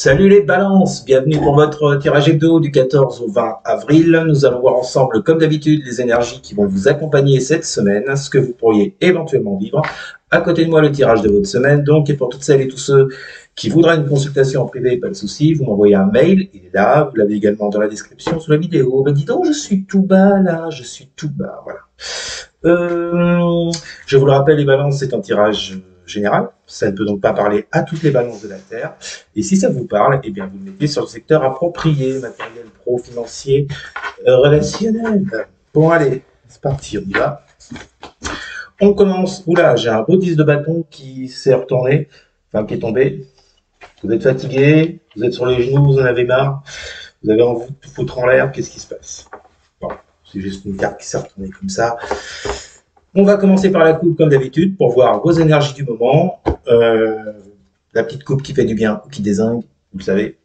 Salut les balances, bienvenue pour votre tirage hebdo du 14 au 20 avril. Nous allons voir ensemble, comme d'habitude, les énergies qui vont vous accompagner cette semaine, ce que vous pourriez éventuellement vivre. À côté de moi, le tirage de votre semaine, donc, et pour toutes celles et tous ceux qui voudraient une consultation en privé, pas de souci, vous m'envoyez un mail, il est là, vous l'avez également dans la description sous la vidéo. Ben dis donc, je suis tout bas là, je suis tout bas, voilà. Je vous le rappelle, les balances, c'est un tirage général. Ça ne peut donc pas parler à toutes les balances de la Terre. Et si ça vous parle, eh bien, vous le mettez sur le secteur approprié, matériel, pro, financier, relationnel. Bon, allez, c'est parti, on y va. On commence. Oula, j'ai un beau 10 de bâton qui s'est retourné, enfin, qui est tombé. Vous êtes fatigué, vous êtes sur les genoux, vous en avez marre, vous avez envie de tout foutre en l'air, qu'est-ce qui se passe? Bon, c'est juste une carte qui s'est retournée comme ça. On va commencer par la coupe comme d'habitude pour voir vos énergies du moment. La petite coupe qui fait du bien ou qui dézingue, vous le savez.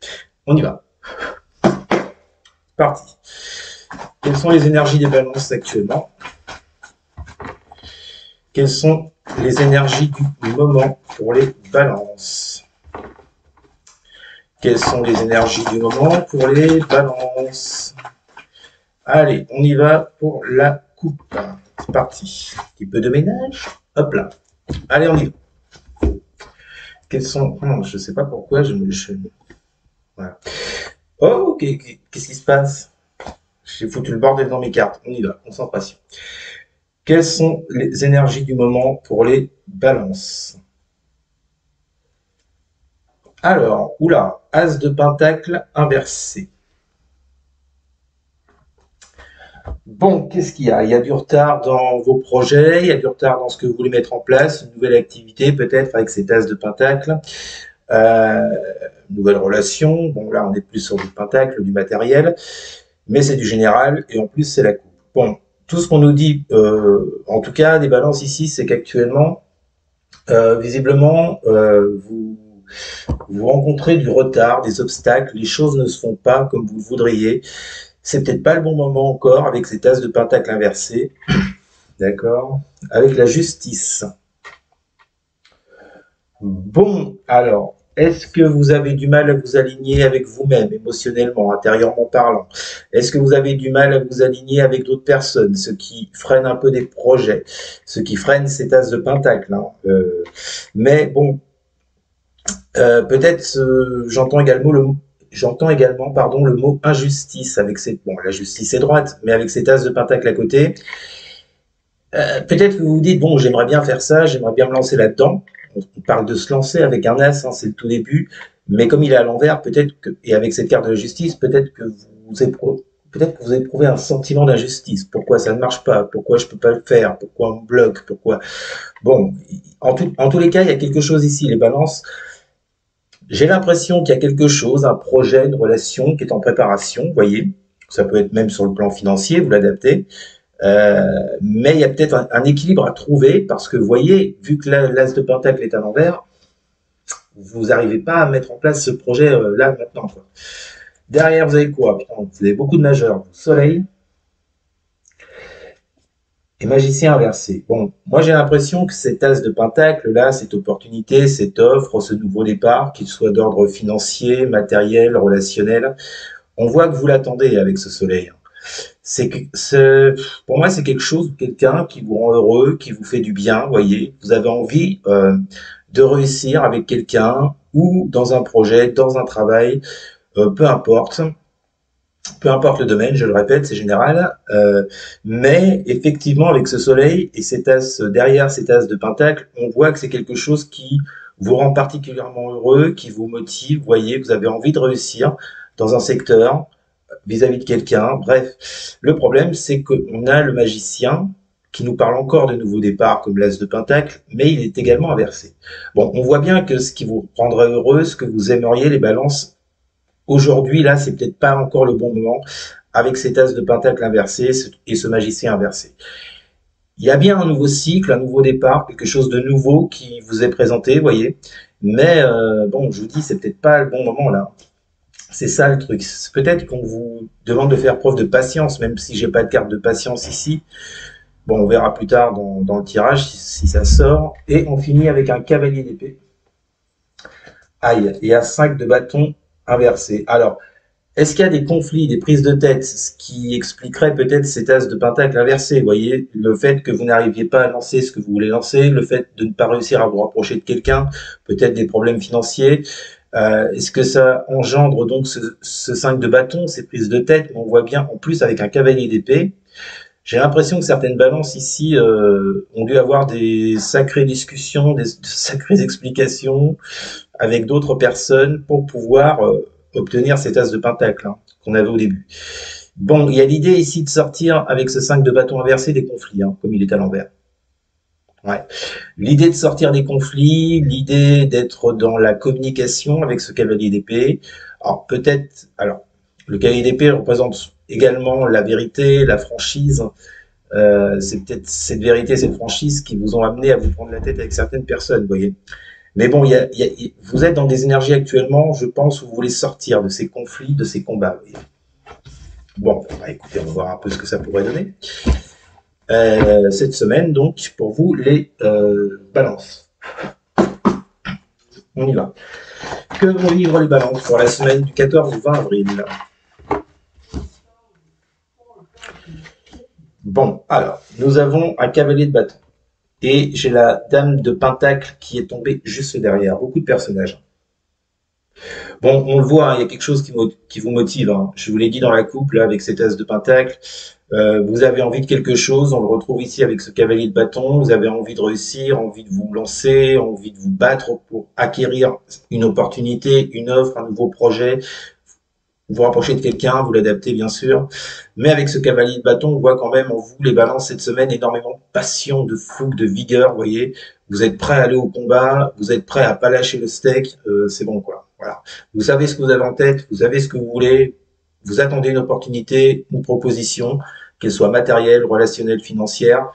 On y va. Parti. Quelles sont les énergies des balances actuellement? Quelles sont les énergies du moment pour les balances? Quelles sont les énergies du moment pour les balances? Allez, on y va pour la coupe. C'est parti. Un petit peu de ménage. Hop là. Allez, on y va. Quels sont... je ne sais pas pourquoi voilà. Oh, qu'est-ce qui se passe? J'ai foutu le bordel dans mes cartes. On y va. Concentration. Quelles sont les énergies du moment pour les balances? Alors, oula, As de pentacle inversé. Bon, qu'est-ce qu'il y a? Il y a du retard dans vos projets, il y a du retard dans ce que vous voulez mettre en place, une nouvelle activité peut-être avec cet as de pentacle, nouvelle relation. Bon, là, on est plus sur du pentacle, du matériel, mais c'est du général et en plus, c'est la coupe. Bon, tout ce qu'on nous dit, en tout cas, des balances ici, c'est qu'actuellement, visiblement, vous rencontrez du retard, des obstacles, les choses ne se font pas comme vous le voudriez. C'est peut-être pas le bon moment encore avec cet as de pentacle inversé. D'accord? Avec la justice. Bon, alors, est-ce que vous avez du mal à vous aligner avec vous-même, émotionnellement, intérieurement parlant? Est-ce que vous avez du mal à vous aligner avec d'autres personnes, ce qui freine un peu des projets, ce qui freine cet as de pentacle, hein? Mais bon, peut-être j'entends également le mot injustice avec cette... Bon, la justice est droite, mais avec cet as de pentacle à côté, peut-être que vous vous dites, bon, j'aimerais bien faire ça, j'aimerais bien me lancer là-dedans. On parle de se lancer avec un as, hein, c'est le tout début, mais comme il est à l'envers, peut-être que, et avec cette carte de la justice, peut-être que vous éprouvez un sentiment d'injustice. Pourquoi ça ne marche pas? Pourquoi je peux pas le faire? Pourquoi on me bloque? Pourquoi... Bon, en tous les cas, il y a quelque chose ici, les balances. J'ai l'impression qu'il y a quelque chose, un projet, une relation qui est en préparation, vous voyez. Ça peut être même sur le plan financier, vous l'adaptez. Mais il y a peut-être un équilibre à trouver parce que, vous voyez, vu que l'as de pentacle est à l'envers, vous n'arrivez pas à mettre en place ce projet là, maintenant, quoi. Derrière, vous avez quoi? Putain, vous avez beaucoup de majeurs. Soleil et magicien inversé. Bon, moi j'ai l'impression que cet as de pentacle là, cette opportunité, cette offre, ce nouveau départ, qu'il soit d'ordre financier, matériel, relationnel, on voit que vous l'attendez avec ce soleil. Pour moi c'est quelque chose, quelqu'un qui vous rend heureux, qui vous fait du bien, vous voyez. Vous avez envie de réussir avec quelqu'un ou dans un projet, dans un travail, peu importe. Peu importe le domaine, je le répète, c'est général, mais effectivement, avec ce soleil et cet as, derrière cet as de pentacle, on voit que c'est quelque chose qui vous rend particulièrement heureux, qui vous motive, vous voyez, vous avez envie de réussir dans un secteur, vis-à-vis de quelqu'un, bref. Le problème, c'est qu'on a le magicien qui nous parle encore de nouveaux départs comme l'as de pentacle, mais il est également inversé. Bon, on voit bien que ce qui vous rendrait heureux, ce que vous aimeriez, les balances, aujourd'hui, là, c'est peut-être pas encore le bon moment avec cet as de pentacle inversé et ce magicien inversé. Il y a bien un nouveau cycle, un nouveau départ, quelque chose de nouveau qui vous est présenté, vous voyez. Mais bon, je vous dis, c'est peut-être pas le bon moment là. C'est ça le truc. Peut-être qu'on vous demande de faire preuve de patience, même si j'ai pas de carte de patience ici. Bon, on verra plus tard dans le tirage si ça sort. Et on finit avec un cavalier d'épée. Aïe, et à 5 de bâton inversé. Alors, est-ce qu'il y a des conflits, des prises de tête, ce qui expliquerait peut-être cet as de pentacle inversé, vous voyez, le fait que vous n'arriviez pas à lancer ce que vous voulez lancer, le fait de ne pas réussir à vous rapprocher de quelqu'un, peut-être des problèmes financiers. Est-ce que ça engendre donc ce 5 de bâton, ces prises de tête? On voit bien en plus avec un cavalier d'épée. J'ai l'impression que certaines balances ici ont dû avoir des sacrées discussions, des sacrées explications avec d'autres personnes pour pouvoir obtenir cet as de pentacle hein, qu'on avait au début. Bon, il y a l'idée ici de sortir avec ce 5 de bâton inversé des conflits, hein, comme il est à l'envers. Ouais. L'idée de sortir des conflits, l'idée d'être dans la communication avec ce cavalier d'épée. Alors peut-être, alors le cavalier d'épée représente également la vérité, la franchise. C'est peut-être cette vérité, cette franchise qui vous ont amené à vous prendre la tête avec certaines personnes, vous voyez. Mais bon, vous êtes dans des énergies actuellement, je pense, où vous voulez sortir de ces conflits, de ces combats. Vous voyez. Bon, bah, écoutez, on va voir un peu ce que ça pourrait donner. Cette semaine, donc, pour vous, les balances. On y va. Que vont vivre les balances pour la semaine du 14 au 20 avril? Bon, alors, nous avons un cavalier de bâton. Et j'ai la dame de pentacle qui est tombée juste derrière. Beaucoup de personnages. Bon, on le voit, hein, il y a quelque chose qui vous motive. Hein. Je vous l'ai dit dans la coupe, là, avec cet as de pentacle. Vous avez envie de quelque chose, on le retrouve ici avec ce cavalier de bâton. Vous avez envie de réussir, envie de vous lancer, envie de vous battre pour acquérir une opportunité, une offre, un nouveau projet. Vous rapprochez de quelqu'un, vous l'adaptez bien sûr. Mais avec ce cavalier de bâton, on voit quand même en vous, les balances, cette semaine, énormément de passion, de fougue, de vigueur, vous voyez. Vous êtes prêt à aller au combat, vous êtes prêt à pas lâcher le steak, c'est bon quoi. Voilà. Vous savez ce que vous avez en tête, vous savez ce que vous voulez, vous attendez une opportunité, une proposition, qu'elle soit matérielle, relationnelle, financière,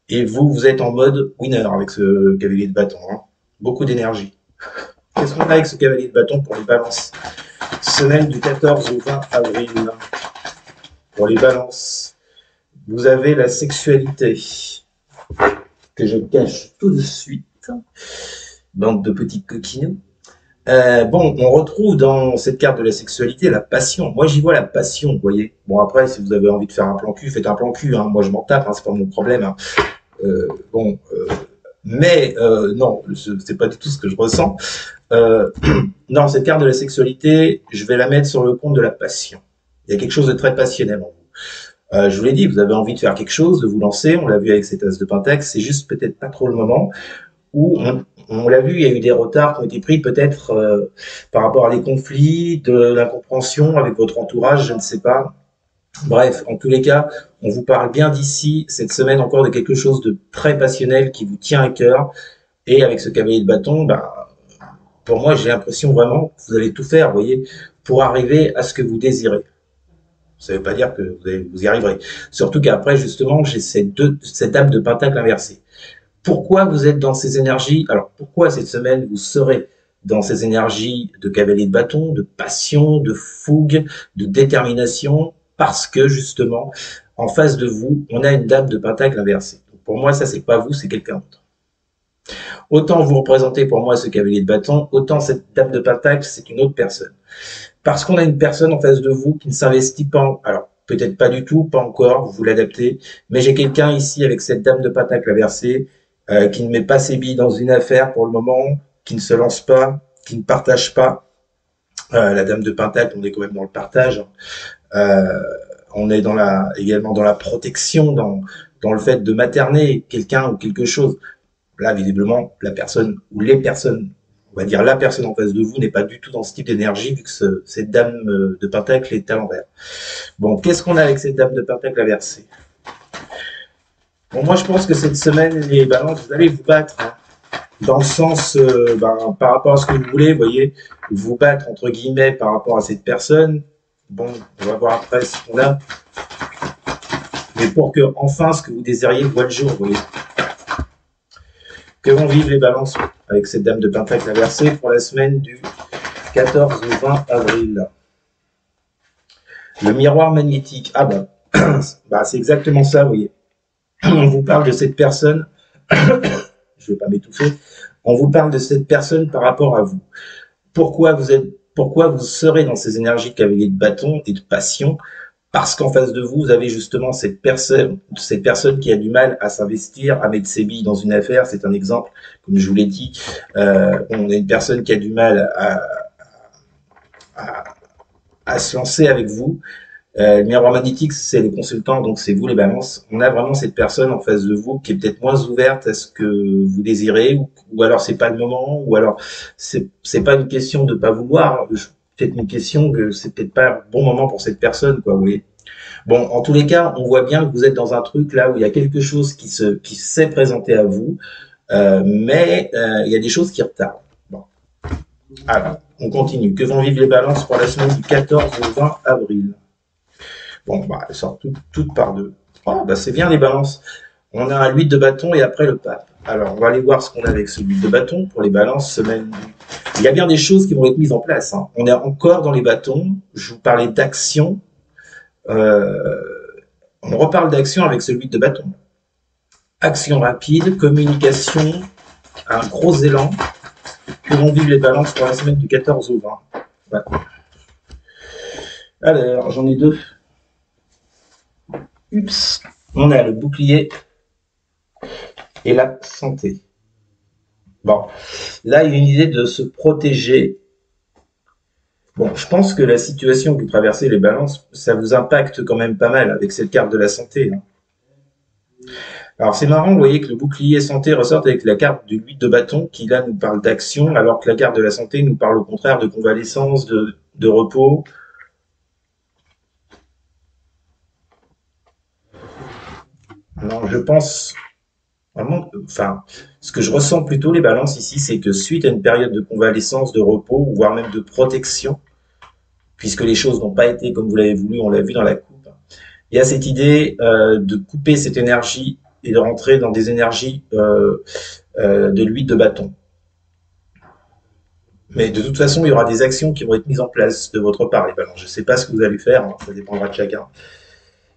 et vous, vous êtes en mode winner avec ce cavalier de bâton. Hein. Beaucoup d'énergie. Qu'est-ce qu'on a avec ce cavalier de bâton pour les balances? Semaine du 14 au 20 avril. Pour les balances, vous avez la sexualité, que je cache tout de suite. Bande de petits coquinous. Bon, on retrouve dans cette carte de la sexualité la passion. Moi, j'y vois la passion, vous voyez. Bon, après, si vous avez envie de faire un plan cul, faites un plan cul. Hein. Moi, je m'en tape, hein, c'est pas mon problème. Hein. Bon, non, c'est pas du tout ce que je ressens. Non, cette carte de la sexualité, je vais la mettre sur le compte de la passion. Il y a quelque chose de très passionnel en vous. Je vous l'ai dit, vous avez envie de faire quelque chose, de vous lancer. On l'a vu avec cet as de pentacle. C'est juste peut-être pas trop le moment où on l'a vu, il y a eu des retards qui ont été pris peut-être par rapport à des conflits, de l'incompréhension avec votre entourage, je ne sais pas. Bref, en tous les cas, on vous parle bien d'ici, cette semaine encore, de quelque chose de très passionnel qui vous tient à cœur. Et avec ce cavalier de bâton, bah, pour moi, j'ai l'impression vraiment que vous allez tout faire, vous voyez, pour arriver à ce que vous désirez. Ça ne veut pas dire que vous y arriverez. Surtout qu'après, justement, j'ai cette dame de pentacle inversée. Pourquoi vous êtes dans ces énergies? Alors, pourquoi cette semaine vous serez dans ces énergies de cavalier de bâton, de passion, de fougue, de détermination? Parce que, justement, en face de vous, on a une dame de pentacle inversée. Donc, pour moi, ça, c'est pas vous, c'est quelqu'un d'autre. Autant vous représentez pour moi ce cavalier de bâton, autant cette dame de pentacle, c'est une autre personne. Parce qu'on a une personne en face de vous qui ne s'investit pas, alors peut-être pas du tout, pas encore, vous l'adaptez, mais j'ai quelqu'un ici avec cette dame de pentacle inversée qui ne met pas ses billes dans une affaire pour le moment, qui ne se lance pas, qui ne partage pas. La dame de pentacle, on est quand même dans le partage. On est également dans la protection, dans le fait de materner quelqu'un ou quelque chose. Là, visiblement, la personne ou les personnes, on va dire la personne en face de vous n'est pas du tout dans ce type d'énergie vu que cette dame de pentacle est à l'envers. Bon, qu'est-ce qu'on a avec cette dame de pentacle inversée? Bon, moi, je pense que cette semaine, les balances, vous allez vous battre. Hein, dans le sens, par rapport à ce que vous voulez, vous voyez, vous battre, entre guillemets, par rapport à cette personne. Bon, on va voir après ce qu'on a. Mais pour que, enfin, ce que vous désiriez voit le jour, vous voyez. Que vont vivre les balances avec cette dame de pentacle inversée pour la semaine du 14 au 20 avril? Le miroir magnétique. Ah bah c'est exactement ça, vous voyez. On vous parle de cette personne, je ne vais pas m'étouffer, on vous parle de cette personne par rapport à vous. Pourquoi vous êtes Pourquoi vous serez dans ces énergies de cavalier de bâton et de passion? Parce qu'en face de vous, vous avez justement cette personne qui a du mal à s'investir, à mettre ses billes dans une affaire. C'est un exemple, comme je vous l'ai dit. On a une personne qui a du mal à, à se lancer avec vous. Le miroir magnétique, c'est le consultant, donc c'est vous les balances. On a vraiment cette personne en face de vous qui est peut-être moins ouverte à ce que vous désirez, ou alors c'est pas le moment, ou alors c'est pas une question de pas vouloir, peut-être une question que c'est peut-être pas le bon moment pour cette personne, quoi, vous voyez. Bon, en tous les cas, on voit bien que vous êtes dans un truc là où il y a quelque chose qui s'est présenté à vous, mais il y a des choses qui retardent. Bon, alors, on continue. Que vont vivre les balances pour la semaine du 14 au 20 avril? Bon, bah, elles sortent toutes par deux. Oh, bah, c'est bien les balances. On a l'huile de bâton et après le pape. Alors, on va aller voir ce qu'on a avec ce huile de bâton pour les balances semaine. Il y a bien des choses qui vont être mises en place, hein. On est encore dans les bâtons. Je vous parlais d'action. Euh, on reparle d'action avec ce huile de bâton. Action rapide, communication, un gros élan. Que vont vivre les balances pour la semaine du 14 au 20. Ouais. Alors, j'en ai deux. Ups. On a le bouclier et la santé. Bon, là, il y a une idée de se protéger. Bon, je pense que la situation que vous traversez, les balances, ça vous impacte quand même pas mal avec cette carte de la santé, hein. Alors, c'est marrant, vous voyez que le bouclier santé ressort avec la carte de l'huile de bâton qui, là, nous parle d'action, alors que la carte de la santé nous parle au contraire de convalescence, de repos. Alors, je pense vraiment, enfin, ce que je ressens plutôt, les balances ici, c'est que suite à une période de convalescence, de repos, voire même de protection, puisque les choses n'ont pas été comme vous l'avez voulu, on l'a vu dans la coupe, il y a cette idée de couper cette énergie et de rentrer dans des énergies de l'huile de bâton. Mais de toute façon, il y aura des actions qui vont être mises en place de votre part, les balances. Je ne sais pas ce que vous allez faire, hein, ça dépendra de chacun.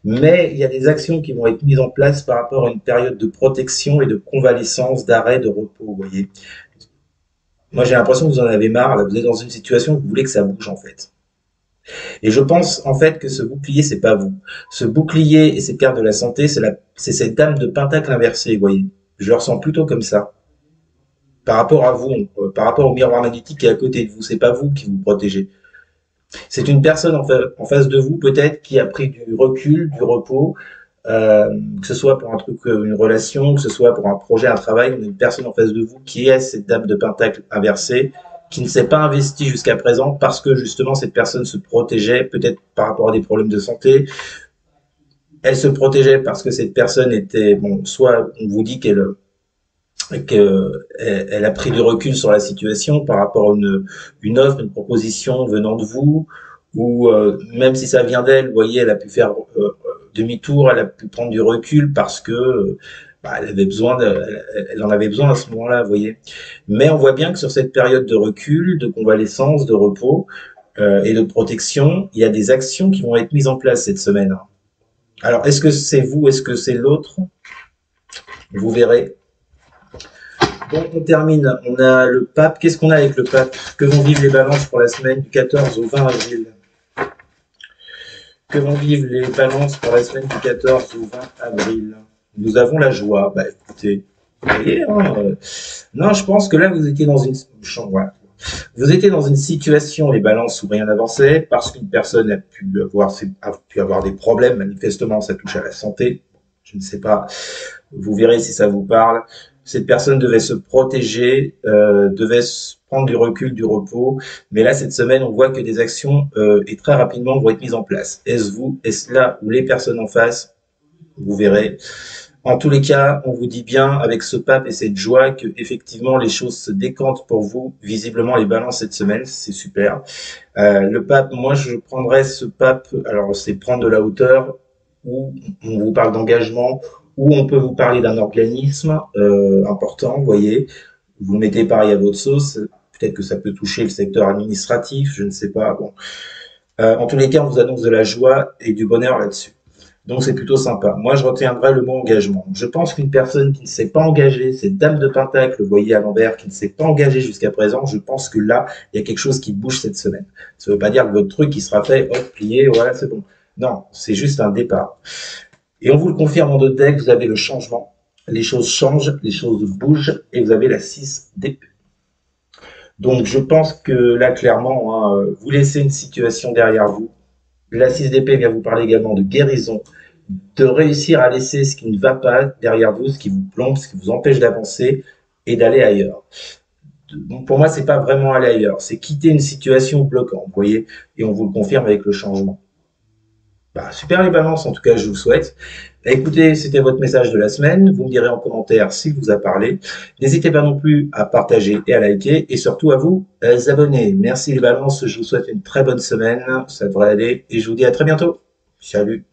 Mais il y a des actions qui vont être mises en place par rapport à une période de protection et de convalescence, d'arrêt, de repos, vous voyez. Moi, j'ai l'impression que vous en avez marre, là, vous êtes dans une situation où vous voulez que ça bouge, en fait. Et je pense, en fait, que ce bouclier, c'est pas vous. Ce bouclier et cette carte de la santé, c'est cette dame de pentacle inversée, vous voyez. Je le ressens plutôt comme ça. Par rapport à vous, par rapport au miroir magnétique qui est à côté de vous, c'est pas vous qui vous protégez. C'est une personne en face de vous, peut-être, qui a pris du recul, du repos, que ce soit pour un truc, une relation, que ce soit pour un projet, un travail, une personne en face de vous qui est cette dame de pentacle inversée, qui ne s'est pas investie jusqu'à présent parce que justement cette personne se protégeait, peut-être par rapport à des problèmes de santé. Elle se protégeait parce que cette personne était, bon, soit on vous dit qu'elle a pris du recul sur la situation par rapport à une offre, une proposition venant de vous, ou même si ça vient d'elle, vous voyez, elle a pu faire demi-tour, elle a pu prendre du recul parce que bah, elle en avait besoin à ce moment-là, vous voyez. Mais on voit bien que sur cette période de recul, de convalescence, de repos et de protection, il y a des actions qui vont être mises en place cette semaine. Alors, est-ce que c'est vous, est-ce que c'est l'autre? Vous verrez. Bon, on termine. On a le pape. Qu'est-ce qu'on a avec le pape? Que vont vivre les balances pour la semaine du 14 au 20 avril? Que vont vivre les balances pour la semaine du 14 au 20 avril? Nous avons la joie. Bah écoutez, vous voyez, hein, non, je pense que là, vous étiez dans une... Voilà. Vous étiez dans une situation, les balances, où rien n'avançait, parce qu'une personne a pu avoir des problèmes, manifestement, ça touche à la santé. Je ne sais pas. Vous verrez si ça vous parle. Cette personne devait se protéger, devait prendre du recul, du repos. Mais là, cette semaine, on voit que des actions et très rapidement vont être mises en place. Est-ce vous, est-ce là ou les personnes en face? Vous verrez. En tous les cas, on vous dit bien avec ce pape et cette joie que effectivement les choses se décantent pour vous. Visiblement, les balances cette semaine, c'est super. Le pape, moi, je prendrais ce pape. Alors, c'est prendre de la hauteur, où on vous parle d'engagement, où on peut vous parler d'un organisme important, vous voyez. Vous le mettez pareil à votre sauce. Peut-être que ça peut toucher le secteur administratif, je ne sais pas. Bon. En tous les cas, on vous annonce de la joie et du bonheur là-dessus. Donc c'est plutôt sympa. Moi, je retiendrai le mot engagement. Je pense qu'une personne qui ne s'est pas engagée, cette dame de Pentacle, vous voyez à l'envers, qui ne s'est pas engagée jusqu'à présent, je pense que là, il y a quelque chose qui bouge cette semaine. Ça ne veut pas dire que votre truc qui sera fait, hop, plié, voilà, c'est bon. Non, c'est juste un départ. Et on vous le confirme en deux decks, vous avez le changement. Les choses changent, les choses bougent, et vous avez la 6 d'épée. Donc je pense que là, clairement, hein, vous laissez une situation derrière vous. La 6 d'épée vient vous parler également de guérison, de réussir à laisser ce qui ne va pas derrière vous, ce qui vous plombe, ce qui vous empêche d'avancer et d'aller ailleurs. Donc pour moi, c'est pas vraiment aller ailleurs, c'est quitter une situation bloquante, vous voyez, et on vous le confirme avec le changement. Bah, super les balances, en tout cas, je vous le souhaite. Écoutez, c'était votre message de la semaine. Vous me direz en commentaire s'il vous a parlé. N'hésitez pas non plus à partager et à liker et surtout à vous abonner. Merci les balances, je vous souhaite une très bonne semaine. Ça devrait aller et je vous dis à très bientôt. Salut.